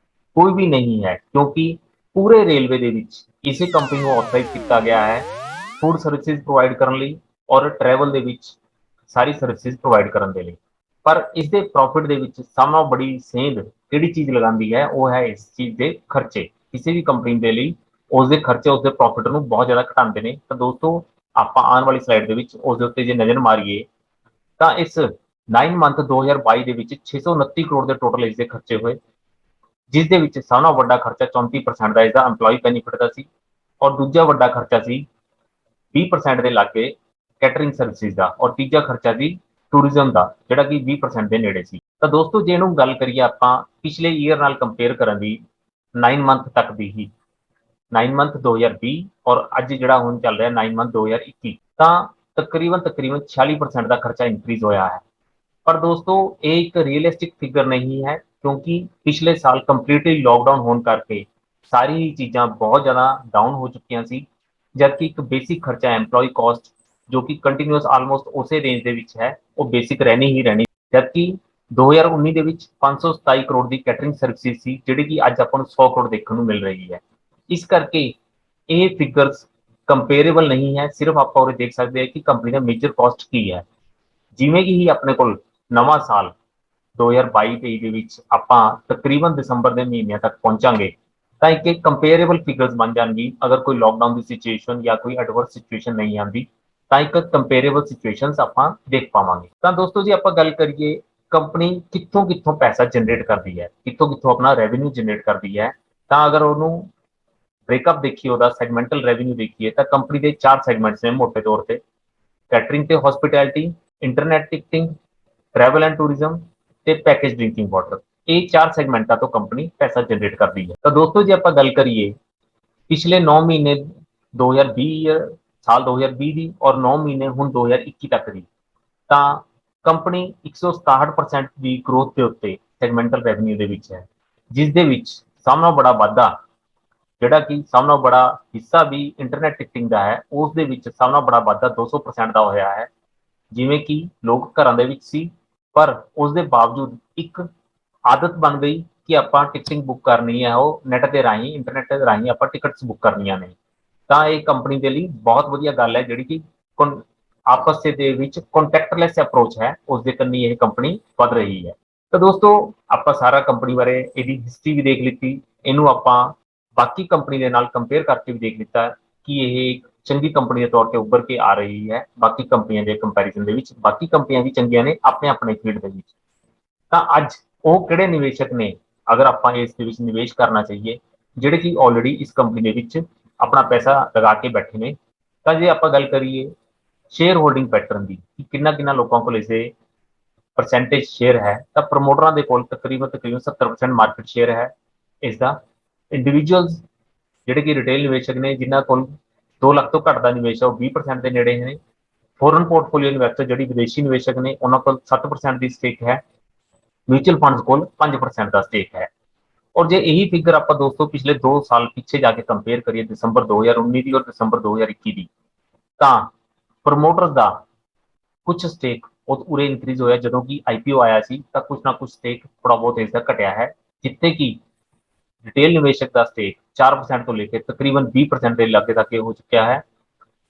ਕੋਈ ਵੀ ਨਹੀਂ ਹੈ, ਕਿਉਂਕਿ ਪੂਰੇ ਰੇਲਵੇ ਦੇ ਵਿੱਚ ਇਸੇ ਕੰਪਨੀ ਨੂੰ ਆਥੋਰਾਈਜ਼ ਕੀਤਾ ਗਿਆ ਹੈ ਫੂਡ ਸਰਵਿਸਿਜ਼ ਪ੍ਰੋਵਾਈਡ ਕਰਨ ਲਈ ਔਰ ਟਰੈਵਲ ਦੇ ਵਿੱਚ ਸਾਰੀ ਸਰਵਿਸਿਜ਼ ਪ੍ਰੋਵਾਈਡ ਕਰਨ ਦੇ ਲਈ। ਪਰ ਇਸ ਦੇ ਪ੍ਰੋਫਿਟ ਦੇ ਵਿੱਚ ਸਭ ਨਾਲੋਂ ਬੜੀ ਸੇਂਧ ਕਿਹੜੀ ਚੀਜ਼ ਲਗਾਉਂਦੀ ਹੈ, ਉਹ ਹੈ ਇਸ ਚੀਜ਼ ਦੇ ਖਰਚੇ। ਕਿਸੇ ਵੀ ਕੰਪਨੀ ਦੇ ਲਈ ਉਸਦੇ ਖਰਚੇ ਉਸਦੇ ਪ੍ਰੋਫਿਟ ਨੂੰ ਬਹੁਤ ਜ਼ਿਆਦਾ ਘਟਾਉਂਦੇ ਨੇ। ਤਾਂ ਦੋਸਤੋ ਆਪਾਂ ਆਉਣ ਵਾਲੀ ਸਲਾਈਡ ਦੇ ਵਿੱਚ ਉਸ ਦੇ ਉੱਤੇ ਜੇ ਨਜ਼ਰ ਮਾਰੀਏ ਤਾਂ ਇਸ 9 ਮੰਥ 2022 ਦੇ ਵਿੱਚ 629 ਕਰੋੜ ਦੇ ਟੋਟਲ ਇਸ ਦੇ ਖਰਚੇ ਹੋਏ, ਜਿਸ ਦੇ ਵਿੱਚ ਸਭ ਨਾਲੋਂ ਵੱਡਾ ਖਰਚਾ 34% ਦਾ ਇਸਦਾ EMPLOYEE ਬੈਨੀਫਿਟ ਦਾ ਸੀ ਔਰ ਦੂਜਾ ਵੱਡਾ ਖਰਚਾ ਸੀ 20% ਦੇ ਲਾਗੇ ਕੈਟਰਿੰਗ ਸਰਵਿਸਿਜ਼ ਦਾ ਔਰ ਤੀਜਾ ਖਰਚਾ ਸੀ ਟੂਰਿਜ਼ਮ ਦਾ ਜਿਹੜਾ ਕਿ 20% ਦੇ ਨੇੜੇ ਸੀ। ਤਾਂ ਦੋਸਤੋ ਜੇ ਇਹਨੂੰ ਗੱਲ ਕਰੀਏ ਆਪਾਂ ਪਿਛਲੇ ਈਅਰ ਨਾਲ ਕੰਪੇਅਰ ਕਰਨ ਦੀ 9 ਮੰਥ ਤੱਕ ਦੀ ਹੀ 9 ਮੰਥ 2020 ਔਰ ਅੱਜ ਜਿਹੜਾ ਹੁਣ ਚੱਲ ਰਿਹਾ 9 ਮੰਥ 2021 ਤਾਂ ਤਕਰੀਬਨ 46% ਦਾ ਖਰਚਾ ਇਨਕਰੀਜ਼ ਹੋਇਆ ਹੈ। ਪਰ ਦੋਸਤੋ ਇਹ ਇੱਕ ਰੀਅਲਿਸਟਿਕ ਫਿਗਰ ਨਹੀਂ ਹੈ ਕਿਉਂਕਿ ਪਿਛਲੇ ਸਾਲ ਕੰਪਲੀਟਲੀ ਲੋਕਡਾਊਨ ਹੋਣ ਕਰਕੇ ਸਾਰੀ ਹੀ ਚੀਜ਼ਾਂ ਬਹੁਤ ਜ਼ਿਆਦਾ ਡਾਊਨ ਹੋ ਚੁੱਕੀਆਂ ਸੀ, ਜਦਕਿ ਇੱਕ ਬੇਸਿਕ ਖਰਚਾ EMPLOYEE ਕਾਸਟ ਜੋ ਕਿ ਕੰਟੀਨਿਊਸ ਆਲਮੋਸਟ ਉਸੇ ਰੇਂਜ ਦੇ ਵਿੱਚ ਹੈ, ਉਹ ਬੇਸਿਕ ਰਹਿਣੀ ਹੀ ਰਹਿਣੀ, ਜਦਕਿ 2019 ਦੇ ਵਿੱਚ 527 ਕਰੋੜ ਦੀ ਕੈਟਰਿੰਗ ਸਰਵਿਸਿਜ਼ ਸੀ ਜਿਹੜੀ ਕਿ ਅੱਜ ਆਪਾਂ ਨੂੰ 100 ਕਰੋੜ ਦੇਖਣ ਨੂੰ ਮਿਲ ਰਹੀ ਹੈ। ਇਸ ਕਰਕੇ ਇਹ ਫਿਗਰਸ ਕੰਪੇਰੇਬਲ ਨਹੀਂ ਹੈ। ਸਿਰਫ ਆਪਾਂ ਉਹ ਦੇਖ ਸਕਦੇ ਹਾਂ ਕਿ ਕੰਪਨੀ ਦਾ ਮੇਜਰ ਕਾਸਟ ਕੀ ਹੈ। ਜਿਵੇਂ ਕਿ ਹੀ ਆਪਣੇ ਕੋਲ ਨਵਾਂ ਸਾਲ 2022-23 ਦੇ ਵਿੱਚ ਆਪਾਂ ਤਕਰੀਬਨ ਦਸੰਬਰ ਦੇ ਮਹੀਨਿਆਂ ਤੱਕ ਪਹੁੰਚਾਂਗੇ ਤਾਂ ਇੱਕ ਕੰਪੇਰੇਬਲ ਫਿਗਰਸ ਬਣ ਜਾਣਗੀ। ਅਗਰ ਕੋਈ ਲੋਕਡਾਊਨ ਦੀ ਸਿਚੁਏਸ਼ਨ ਜਾਂ ਕੋਈ ਐਡਵਰਸ ਸਿਚੁਏਸ਼ਨ ਨਹੀਂ ਆਉਂਦੀ ਤਾਂ ਇੱਕ ਕੰਪੇਰੇਬਲ ਸਿਚੁਏਸ਼ਨਸ ਆਪਾਂ ਦੇਖ ਪਾਵਾਂਗੇ। ਤਾਂ ਦੋਸਤੋ ਜੀ ਆਪਾਂ ਗੱਲ ਕਰੀਏ ਕੰਪਨੀ ਕਿੱਥੋਂ ਕਿੱਥੋਂ ਪੈਸਾ ਜਨਰੇਟ ਕਰਦੀ ਹੈ, ਕਿੱਥੋਂ ਕਿੱਥੋਂ ਆਪਣਾ ਰੈਵਨਿਊ ਜਨਰੇਟ ਕਰਦੀ ਹੈ, ਤਾਂ ਅਗਰ ਉਹਨੂੰ ਬ੍ਰੇਕਅਪ ਦੇਖੀਏ, ਉਹਦਾ ਸੈਗਮੈਂਟਲ ਰੈਵਨਿਊ ਦੇਖੀਏ ਤਾਂ ਕੰਪਨੀ ਦੇ 4 ਸੈਗਮੈਂਟਸ ਨੇ ਮੋਟੇ ਤੌਰ ਤੇ: ਕੈਟਰਿੰਗ ਤੇ hospitality, internet ticketing, travel and tourism ਤੇ ਪੈਕੇਜ ਡਰਿੰਕਿੰਗ ਵਾਟਰ। ਇਹ 4 ਸੈਗਮੈਂਟਾਂ ਤੋਂ ਕੰਪਨੀ ਪੈਸਾ ਜਨਰੇਟ ਕਰਦੀ ਹੈ। ਤਾਂ ਦੋਸਤੋ ਜੇ ਆਪਾਂ ਗੱਲ ਕਰੀਏ ਪਿਛਲੇ 9 ਮਹੀਨੇ 2020 ਸਾਲ 2020 ਦੀ ਔਰ 9 ਮਹੀਨੇ ਹੁਣ 2021 ਤੱਕ ਦੀ, ਤਾਂ ਕੰਪਨੀ 167% ਦੀ ਗਰੋਥ ਦੇ ਉੱਤੇ ਸੈਗਮੈਂਟਲ ਰੈਵਨਿਊ ਦੇ ਵਿੱਚ ਹੈ, ਜਿਸ ਦੇ ਵਿੱਚ ਸਭ ਨਾਲੋਂ ਬੜਾ ਵਾਧਾ ਜਿਹੜਾ ਕਿ ਸਭ ਨਾਲੋਂ ਬੜਾ ਹਿੱਸਾ ਵੀ ਇੰਟਰਨੈਟ ਟਿਕਟਿੰਗ ਦਾ ਹੈ, ਉਸ ਦੇ ਵਿੱਚ ਸਭ ਨਾਲੋਂ ਬੜਾ ਵਾਧਾ 200% ਦਾ ਹੋਇਆ ਹੈ। ਜਿਵੇਂ ਕਿ ਲੋਕ ਘਰਾਂ ਦੇ ਵਿੱਚ ਸੀ ਪਰ ਉਸ ਦੇ ਬਾਵਜੂਦ ਇੱਕ ਆਦਤ ਬਣ ਗਈ ਕਿ ਆਪਾਂ ਟਿਕਟਿੰਗ ਬੁੱਕ ਕਰਨੀ ਹੈ, ਉਹ ਨੈਟ ਦੇ ਰਾਹੀਂ, ਇੰਟਰਨੈਟ ਦੇ ਰਾਹੀਂ ਆਪਾਂ ਟਿਕਟਸ ਬੁੱਕ ਕਰਨੀਆਂ ਨੇ। ਤਾਂ ਇਹ ਕੰਪਨੀ ਦੇ ਲਈ ਬਹੁਤ ਵਧੀਆ ਗੱਲ ਹੈ ਜਿਹੜੀ ਕਿ ਆਪਸ ਦੇ ਵਿੱਚ ਕੰਟੈਕਟਲੈਸ ਅਪਰੋਚ ਹੈ, ਉਸ ਦੇ ਕੰਨੀ ਇਹ ਕੰਪਨੀ ਵਧ ਰਹੀ ਹੈ। ਤਾਂ ਦੋਸਤੋ ਆਪਾਂ ਸਾਰਾ ਕੰਪਨੀ ਬਾਰੇ ਇਹਦੀ ਹਿਸਟਰੀ ਵੀ ਦੇਖ ਲਿੱਤੀ, ਇਹਨੂੰ ਆਪਾਂ ਬਾਕੀ ਕੰਪਨੀ ਦੇ ਨਾਲ ਕੰਪੇਅਰ ਕਰਕੇ ਵੀ ਦੇਖ ਲਿੱਤਾ ਕਿ ਇਹ ਇੱਕ ਚੰਗੀ ਕੰਪਨੀ ਦੇ ਤੌਰ ਤੇ ਉੱਭਰ ਕੇ ਆ ਰਹੀ ਹੈ ਬਾਕੀ ਕੰਪਨੀਆਂ ਦੇ ਕੰਪੈਰੀਜ਼ਨ ਦੇ ਵਿੱਚ। ਬਾਕੀ ਕੰਪਨੀਆਂ ਵੀ ਚੰਗੀਆਂ ਨੇ ਆਪਣੇ ਆਪਣੇ ਫੀਲਡ ਦੇ ਵਿੱਚ। ਤਾਂ ਅੱਜ ਉਹ ਕਿਹੜੇ ਨਿਵੇਸ਼ਕ ਨੇ ਅਗਰ ਆਪਾਂ ਇਸ ਦੇ ਵਿੱਚ ਨਿਵੇਸ਼ ਕਰਨਾ ਚਾਹੀਏ ਜਿਹੜੇ ਕਿ ਆਲਰੇਡੀ ਇਸ ਕੰਪਨੀ ਦੇ ਵਿੱਚ ਆਪਣਾ ਪੈਸਾ ਲਗਾ ਕੇ ਬੈਠੇ ਨੇ? ਤਾਂ ਜੇ ਆਪਾਂ ਗੱਲ ਕਰੀਏ ਸ਼ੇਅਰ ਹੋਲਡਿੰਗ ਪੈਟਰਨ ਦੀ, ਕਿੰਨਾ ਕਿੰਨਾ ਲੋਕਾਂ ਕੋਲ ਇਸੇ ਪਰਸੈਂਟੇਜ ਸ਼ੇਅਰ ਹੈ, ਤਾਂ ਪ੍ਰਮੋਟਰਾਂ ਦੇ ਕੋਲ ਤਕਰੀਬਨ 70% ਮਾਰਕੀਟ ਸ਼ੇਅਰ ਹੈ ਇਸ ਦਾ। ਇੰਡੀਵਿਜੂਅਲਸ ਜਿਹੜੇ ਕਿ ਰਿਟੇਲ ਨਿਵੇਸ਼ਕ ਨੇ ਜਿਨ੍ਹਾਂ ਕੋਲ 2 ਲੱਖ ਤੋਂ ਘੱਟ ਦਾ ਨਿਵੇਸ਼ ਹੈ ਉਹ 20% ਦੇ ਨੇੜੇ ਨੇ। ਫੋਰਨ ਪੋਰਟਫੋਲੀਓ ਇਨਵੈਸਟਰ ਜਿਹੜੀ ਵਿਦੇਸ਼ੀ ਨਿਵੇਸ਼ਕ ਨੇ ਉਹਨਾਂ ਕੋਲ 7% ਦੀ ਸਟੇਕ ਹੈ। ਮਿਊਚੁਅਲ ਫੰਡਸ ਕੋਲ 5% ਦਾ ਸਟੇਕ ਹੈ। ਔਰ ਜੇ ਇਹੀ ਫਿਗਰ ਆਪਾਂ ਦੋਸਤੋ ਪਿਛਲੇ 2 ਸਾਲ ਪਿੱਛੇ ਜਾ ਕੇ ਕੰਪੇਅਰ ਕਰੀਏ ਦਸੰਬਰ 2019 ਦੀ ਔਰ ਦਸੰਬਰ 2021 ਦੀ, ਤਾਂ ਪ੍ਰਮੋਟਰ ਦਾ ਕੁਝ ਸਟੇਕ ਉਹ ਉਰੇ ਇਨਕਰੀਜ਼ ਹੋਇਆ ਜਦੋਂ ਕਿ ਆਈਪੀਓ ਆਇਆ ਸੀ, ਤਾਂ ਕੁਝ ਨਾ ਕੁਝ ਸਟੇਕ ਥੋੜਾ ਬਹੁਤ ਇਸ ਦਾ ਘਟਿਆ ਹੈ, ਜਿੱਥੇ ਕਿ ਰਿਟੇਲ ਨਿਵੇਸ਼ਕ ਦਾ ਸਟੇਕ 4% ਤੋਂ ਲੈ ਕੇ ਤਕਰੀਬਨ 20% ਦੇ ਲਾਗੇ ਤੱਕ ਹੋ ਚੁੱਕਿਆ ਹੈ।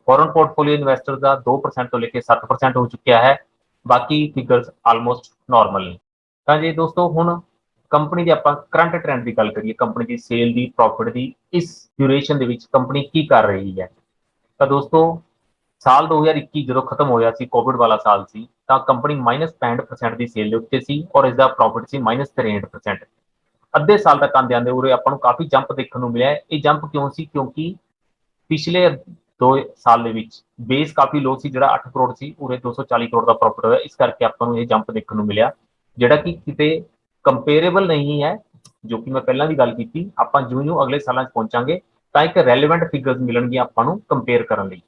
ਫੋਰਨ ਪੋਰਟਫੋਲੀਓ ਇਨਵੈਸਟਰ ਦਾ 2% ਤੋਂ ਲੈ ਕੇ 7% ਹੋ ਚੁੱਕਿਆ ਹੈ। ਬਾਕੀ ਫਿਗਰਸ ਆਲਮੋਸਟ ਨਾਰਮਲ ਨੇ। ਤਾਂ ਜੇ ਦੋਸਤੋ ਹੁਣ ਕੰਪਨੀ ਦੀ ਆਪਾਂ ਕਰੰਟ ਟ੍ਰੈਂਡ ਦੀ ਗੱਲ ਕਰੀਏ, ਕੰਪਨੀ ਦੀ ਸੇਲ ਦੀ, ਪ੍ਰੋਫਿਟ ਦੀ, ਇਸ ਡਿਊਰੇਸ਼ਨ ਦੇ ਵਿੱਚ ਕੰਪਨੀ ਕੀ ਕਰ ਰਹੀ ਹੈ, ਤਾਂ ਦੋਸਤੋ ਸਾਲ 2021 ਜਦੋਂ ਖਤਮ ਹੋਇਆ ਸੀ, ਕੋਵਿਡ ਵਾਲਾ ਸਾਲ ਸੀ, ਤਾਂ ਕੰਪਨੀ -65% ਦੀ ਸੇਲ ਦੇ ਉੱਤੇ ਸੀ ਔਰ ਇਸਦਾ ਪ੍ਰੋਫਿਟ ਸੀ -63%। ਅੱਧੇ ਸਾਲ ਤੱਕ ਆਉਂਦੇ ਆਉਂਦੇ ਉਰੇ ਆਪਾਂ ਨੂੰ ਕਾਫੀ ਜੰਪ ਦੇਖਣ ਨੂੰ ਮਿਲਿਆ। ਇਹ ਜੰਪ ਕਿਉਂ ਸੀ? ਕਿਉਂਕਿ ਪਿਛਲੇ 2 ਸਾਲ ਦੇ ਵਿੱਚ ਬੇਸ ਕਾਫੀ ਲੋ ਸੀ, ਜਿਹੜਾ 8 ਕਰੋੜ ਸੀ, ਉਰੇ 240 ਕਰੋੜ ਦਾ ਪ੍ਰੋਫਿਟ ਹੋਇਆ। ਇਸ ਕਰਕੇ ਆਪਾਂ ਨੂੰ ਇਹ ਜੰਪ ਦੇਖਣ ਨੂੰ ਮਿਲਿਆ ਜਿਹੜਾ ਕਿ ਕਿਤੇ ਕੰਪੇਰੇਬਲ ਨਹੀਂ ਹੈ। ਜੋ ਕਿ ਮੈਂ ਪਹਿਲਾਂ ਵੀ ਗੱਲ ਕੀਤੀ, ਆਪਾਂ ਜਿਉਂ ਅਗਲੇ ਸਾਲਾਂ 'ਚ ਪਹੁੰਚਾਂਗੇ ਤਾਂ ਇੱਕ ਰੈਲੇਵੈਂਟ ਫਿਗਰਸ ਮਿਲਣਗੀਆਂ ਆਪਾਂ ਨੂੰ ਕੰਪੇਅਰ ਕਰਨ ਲਈ।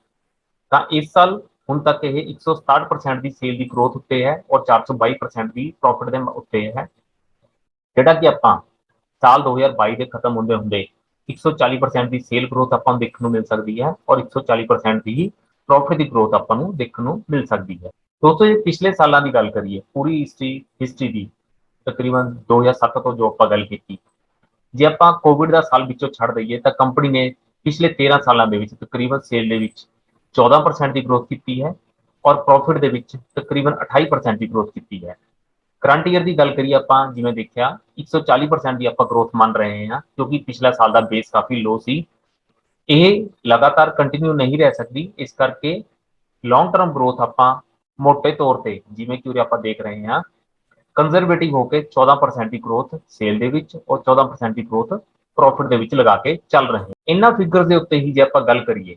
ਤਾਂ ਇਸ ਸਾਲ ਹੁਣ ਤੱਕ ਇਹ 167% ਦੀ ਸੇਲ ਦੀ ਗਰੋਥ ਉੱਤੇ ਹੈ ਔਰ 422% ਦੀ ਪ੍ਰੋਫਿਟ ਦੇ ਉੱਤੇ ਹੈ, ਜਿਹੜਾ ਕਿ ਆਪਾਂ ਸਾਲ 2022 ਦੇ ਖਤਮ ਹੁੰਦੇ ਹੁੰਦੇ 140% ਦੀ ਸੇਲ ਗਰੋਥ ਆਪਾਂ ਨੂੰ ਦੇਖਣ ਨੂੰ ਮਿਲ ਸਕਦੀ ਹੈ ਔਰ 140% ਦੀ ਪ੍ਰੋਫਿਟ ਦੀ ਗਰੋਥ ਆਪਾਂ ਨੂੰ ਦੇਖਣ ਨੂੰ ਮਿਲ ਸਕਦੀ ਹੈ। ਦੋਸਤੋ ਜੇ ਪਿਛਲੇ ਸਾਲਾਂ ਦੀ ਗੱਲ ਕਰੀਏ, ਪੂਰੀ ਹਿਸਟਰੀ ਦੀ, ਤਕਰੀਬਨ 2007 ਤੋਂ ਜੋ ਆਪਾਂ ਗੱਲ ਕੀਤੀ, ਜੇ ਆਪਾਂ ਕੋਵਿਡ ਦਾ ਸਾਲ ਵਿੱਚੋਂ ਛੱਡ ਦਈਏ ਤਾਂ ਕੰਪਨੀ ਨੇ ਪਿਛਲੇ 13 ਸਾਲਾਂ ਦੇ ਵਿੱਚ ਤਕਰੀਬਨ ਸੇਲ ਦੇ ਵਿੱਚ 14% ਦੀ ਗਰੋਥ ਕੀਤੀ ਹੈ ਔਰ ਪ੍ਰੋਫਿਟ ਦੇ ਵਿੱਚ ਤਕਰੀਬਨ 28% ਦੀ ਗਰੋਥ ਕੀਤੀ ਹੈ। ਕਰੰਟ ਈਅਰ ਦੀ ਗੱਲ ਕਰੀਏ ਆਪਾਂ, ਜਿਵੇਂ ਦੇਖਿਆ 140% ਦੀ ਆਪਾਂ ਗਰੋਥ ਮੰਨ ਰਹੇ ਹਾਂ ਕਿਉਂਕਿ ਪਿਛਲਾ ਸਾਲ ਦਾ ਬੇਸ ਕਾਫੀ ਲੋ ਸੀ। ਇਹ ਲਗਾਤਾਰ ਕੰਟੀਨਿਊ ਨਹੀਂ ਰਹਿ ਸਕਦੀ, ਇਸ ਕਰਕੇ ਲੌਂਗ ਟਰਮ ਗਰੋਥ ਆਪਾਂ ਮੋਟੇ ਤੌਰ ਤੇ, ਜਿਵੇਂ ਕਿ ਉਰੇ ਆਪਾਂ ਦੇਖ ਰਹੇ ਹਾਂ, ਕੰਜ਼ਰਵੇਟਿਵ ਹੋ ਕੇ 14% ਦੀ ਗਰੋਥ ਸੇਲ ਦੇ ਵਿੱਚ ਔਰ 14% ਦੀ ਗਰੋਥ ਪ੍ਰੋਫਿਟ ਦੇ ਵਿੱਚ ਲਗਾ ਕੇ ਚੱਲ ਰਹੇ ਹਾਂ। ਇਹਨਾਂ ਫਿਗਰ ਦੇ ਉੱਤੇ ਹੀ ਜੇ ਆਪਾਂ ਗੱਲ ਕਰੀਏ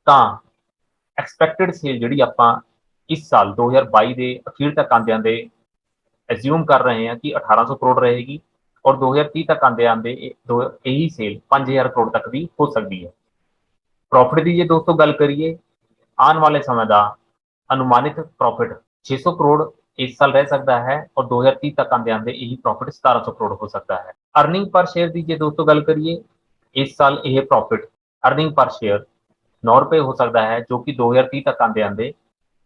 ਤਾਂ ਐਕਸਪੈਕਟਡ ਸੇਲ ਜਿਹੜੀ ਆਪਾਂ ਇਸ ਸਾਲ 2022 ਦੇ ਅਖੀਰ ਤੱਕ ਆਉਂਦੇ ਆਉਂਦੇ ਐਜ਼ਿਊਮ ਕਰ ਰਹੇ ਹਾਂ ਕਿ 1800 ਕਰੋੜ ਰਹੇਗੀ ਔਰ 2030 ਤੱਕ ਆਉਂਦੇ ਆਉਂਦੇ ਇਹੀ ਸੇਲ 5000 ਕਰੋੜ ਤੱਕ ਦੀ ਹੋ ਸਕਦੀ ਹੈ। ਪ੍ਰੋਫਿਟ ਦੀ ਜੇ ਦੋਸਤੋ ਗੱਲ ਕਰੀਏ, ਆਉਣ ਵਾਲੇ ਸਮੇਂ ਦਾ ਅਨੁਮਾਨਿਤ ਪ੍ਰੋਫਿਟ 600 ਕਰੋੜ ਇਸ ਸਾਲ ਰਹਿ ਸਕਦਾ ਹੈ ਔਰ 2030 ਤੱਕ ਆਉਂਦੇ ਆਉਂਦੇ ਇਹੀ ਪ੍ਰੋਫਿਟ 1700 ਕਰੋੜ ਹੋ ਸਕਦਾ ਹੈ। ਅਰਨਿੰਗ ਪਰ ਸ਼ੇਅਰ ਦੀ ਜੇ ਦੋਸਤੋ ਗੱਲ ਕਰੀਏ, ਇਸ ਸਾਲ ਇਹ ਪ੍ਰੋਫਿਟ ਅਰਨਿੰਗ ਪਰ ਸ਼ੇਅਰ 9 ਰੁਪਏ ਹੋ ਸਕਦਾ ਹੈ, ਜੋ ਕਿ 2030 ਤੱਕ ਆਉਂਦੇ ਆਉਂਦੇ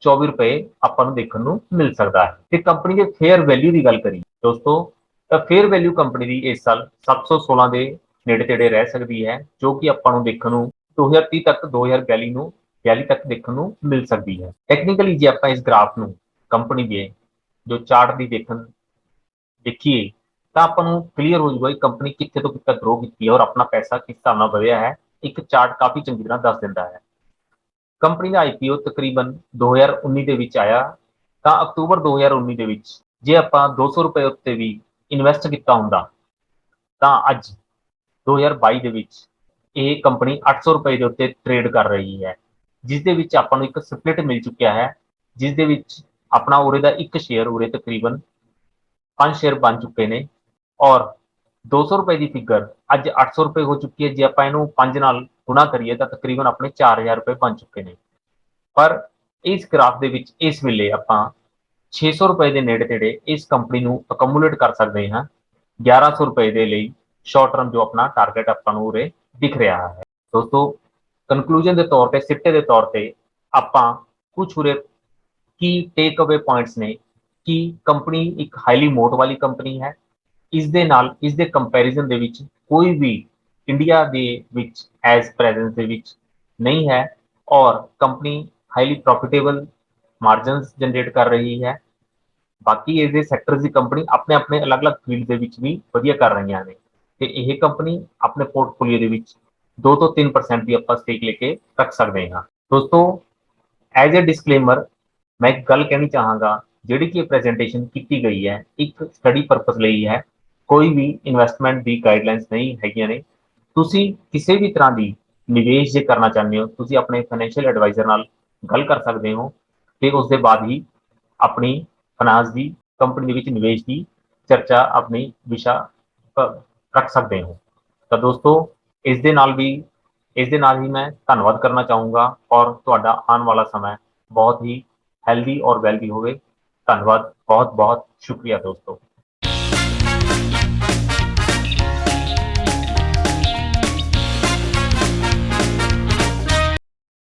24 ਰੁਪਏ ਆਪਾਂ ਨੂੰ ਦੇਖਣ ਨੂੰ ਮਿਲ ਸਕਦਾ ਹੈ। ਤੇ ਕੰਪਨੀ ਦੇ ਫੇਅਰ ਵੈਲਿਊ ਦੀ ਗੱਲ ਕਰੀਏ ਦੋਸਤੋ, ਤਾਂ ਫੇਅਰ ਵੈਲਿਊ ਕੰਪਨੀ ਦੀ ਇਸ ਸਾਲ 716 ਦੇ ਨੇੜੇ ਤੇੜੇ ਰਹਿ ਸਕਦੀ ਹੈ, ਜੋ ਕਿ ਆਪਾਂ ਨੂੰ ਦੇਖਣ ਨੂੰ 2030 ਤੱਕ 2042 ਤੱਕ ਦੇਖਣ ਨੂੰ ਮਿਲ ਸਕਦੀ ਹੈ। ਟੈਕਨੀਕਲੀ ਜੇ ਆਪਾਂ ਇਸ ਗ੍ਰਾਫ ਨੂੰ ਕੰਪਨੀ ਦੇ ਜੋ ਚਾਰਟ ਦੀ ਦੇਖੀਏ ਤਾਂ ਆਪਾਂ ਨੂੰ ਕਲੀਅਰ ਹੋ ਜਾਊਗਾ ਕਿ ਕੰਪਨੀ ਕਿੱਥੇ ਤੋਂ ਕਿੱਥੇ ਗਰੋ ਕੀਤੀ ਹੈ ਔਰ ਆਪਣਾ ਪੈਸਾ ਕਿਸ ਹਿਸਾਬ ਨਾਲ ਵਧਿਆ ਹੈ। ਇੱਕ ਚਾਰਟ ਕਾਫੀ ਚੰਗੀ ਤਰ੍ਹਾਂ ਦੱਸ ਦਿੰਦਾ ਹੈ। ਕੰਪਨੀ ਦਾ ਆਈਪੀਓ ਤਕਰੀਬਨ 2019 ਦੇ ਵਿੱਚ ਆਇਆ, ਤਾਂ ਅਕਤੂਬਰ 2019 ਦੇ ਵਿੱਚ ਜੇ ਆਪਾਂ 200 ਰੁਪਏ ਉੱਤੇ ਵੀ ਇਨਵੈਸਟ ਕੀਤਾ ਹੁੰਦਾ ਤਾਂ ਅੱਜ 2022 ਦੇ ਵਿੱਚ ਇਹ ਕੰਪਨੀ 800 ਰੁਪਏ ਦੇ ਉੱਤੇ ਟ੍ਰੇਡ ਕਰ ਰਹੀ ਹੈ, ਜਿਸ ਦੇ ਵਿੱਚ ਆਪਾਂ ਨੂੰ ਇੱਕ ਸਪਲਿਟ ਮਿਲ ਚੁੱਕਿਆ ਹੈ, ਜਿਸ ਦੇ ਵਿੱਚ ਆਪਣਾ ਉਰੇ ਦਾ ਇੱਕ ਸ਼ੇਅਰ ਉਰੇ ਤਕਰੀਬਨ 5 ਸ਼ੇਅਰ ਬਣ ਚੁੱਕੇ ਨੇ ਔਰ 200 ਰੁਪਏ ਦੀ ਫਿਗਰ ਅੱਜ 800 ਰੁਪਏ ਹੋ ਚੁੱਕੀ ਹੈ। ਜੇ ਆਪਾਂ ਇਹਨੂੰ 5 ਨਾਲ ਗੁਣਾ ਕਰੀਏ ਤਾਂ ਤਕਰੀਬਨ ਆਪਣੇ 4000 ਰੁਪਏ ਬਣ ਚੁੱਕੇ ਨੇ। ਪਰ ਇਸ ਗ੍ਰਾਫ ਦੇ ਵਿੱਚ ਇਸ ਵੇਲੇ ਆਪਾਂ 600 ਰੁਪਏ ਦੇ ਨੇੜੇ ਤੇੜੇ ਇਸ ਕੰਪਨੀ ਨੂੰ ਅਕਮੂਲੇਟ ਕਰ ਸਕਦੇ ਹਾਂ 1100 ਰੁਪਏ ਦੇ ਲਈ ਸ਼ਾਰਟ ਟਰਮ ਜੋ ਆਪਣਾ ਟਾਰਗੇਟ ਆਪਾਂ ਨੂੰ ਉਰੇ ਦਿਖ ਰਿਹਾ ਹੈ। ਦੋਸਤੋ, ਕਨਕਲੂਜਨ ਦੇ ਤੌਰ ਤੇ, ਸਿੱਟੇ ਦੇ ਤੌਰ ਤੇ ਆਪਾਂ ਕੁਝ ਉਰੇ ਕੀ ਟੇਕ ਅਵੇ ਪੁਆਇੰਟਸ ਨੇ ਕਿ ਕੰਪਨੀ ਇੱਕ ਹਾਈਲੀ ਮੋਟ ਵਾਲੀ ਕੰਪਨੀ ਹੈ। ਇਸ ਦੇ ਨਾਲ ਇਸ ਦੇ ਕੰਪੈਰੀਜ਼ਨ ਦੇ ਵਿੱਚ ਕੋਈ ਵੀ ਇੰਡੀਆ ਦੇ ਵਿੱਚ ਐਜ਼ ਪ੍ਰੈਜ਼ੈਂਸ ਦੇ ਵਿੱਚ ਨਹੀਂ ਹੈ ਔਰ company highly profitable margins generate ਕਰ ਰਹੀ ਹੈ। ਬਾਕੀ ਇਸ ਦੇ ਸੈਕਟਰਸ ਦੀ ਕੰਪਨੀ ਆਪਣੇ ਆਪਣੇ ਅਲੱਗ-ਅਲੱਗ ਫੀਲਡ ਦੇ ਵਿੱਚ ਵੀ ਵਧੀਆ ਕਰ ਰਹੀਆਂ ਨੇ ਤੇ ਇਹ ਕੰਪਨੀ ਆਪਣੇ ਪੋਰਟਫੋਲੀਓ ਦੇ ਵਿੱਚ 2 ਤੋਂ 3% ਦੀ ਆਪਾਂ ਸਟੇਕ ਲੈ ਕੇ ਰੱਖ ਸਕਦੇ ਹਾਂ। ਦੋਸਤੋ, ਐਜ਼ ਅ ਡਿਸਕਲੇਮਰ ਮੈਂ ਇੱਕ ਗੱਲ ਕਹਿਣੀ ਚਾਹਾਂਗਾ, ਜਿਹੜੀ ਕਿ ਪ੍ਰੈਜੈਂਟੇਸ਼ਨ ਕੀਤੀ ਗਈ ਹੈ ਇੱਕ ਸਟੱਡੀ ਪਰਪਸ ਲਈ ਹੈ, ਕੋਈ ਵੀ ਇਨਵੈਸਟਮੈਂਟ ਦੀ ਗਾਈਡਲਾਈਨਸ ਨਹੀਂ ਹੈਗੀਆਂ ਨੇ। ਤੁਸੀਂ ਕਿਸੇ ਵੀ ਤਰ੍ਹਾਂ ਦੀ ਨਿਵੇਸ਼ ਜੇ ਕਰਨਾ ਚਾਹੁੰਦੇ ਹੋ, ਤੁਸੀਂ ਆਪਣੇ ਫਾਈਨੈਂਸ਼ੀਅਲ ਐਡਵਾਈਜ਼ਰ ਨਾਲ ਗੱਲ ਕਰ ਸਕਦੇ ਹੋ ਤੇ ਉਸ ਦੇ ਬਾਅਦ ਹੀ ਆਪਣੀ ਫਾਈਨਾਂਸ ਦੀ ਕੰਪਨੀ ਦੇ ਵਿੱਚ ਨਿਵੇਸ਼ ਦੀ ਚਰਚਾ ਆਪਣੀ ਵਿਸ਼ਾ ਰੱਖ ਸਕਦੇ ਹੋ। ਤਾਂ ਦੋਸਤੋ, ਇਸ ਦੇ ਨਾਲ ਹੀ ਮੈਂ ਧੰਨਵਾਦ ਕਰਨਾ ਚਾਹੂੰਗਾ ਔਰ ਤੁਹਾਡਾ ਆਉਣ ਵਾਲਾ ਸਮਾਂ ਬਹੁਤ ਹੀ ਹੈਲਦੀ ਔਰ ਵੈਲਦੀ ਹੋਵੇ। ਧੰਨਵਾਦ, ਬਹੁਤ ਬਹੁਤ ਸ਼ੁਕਰੀਆ ਦੋਸਤੋ।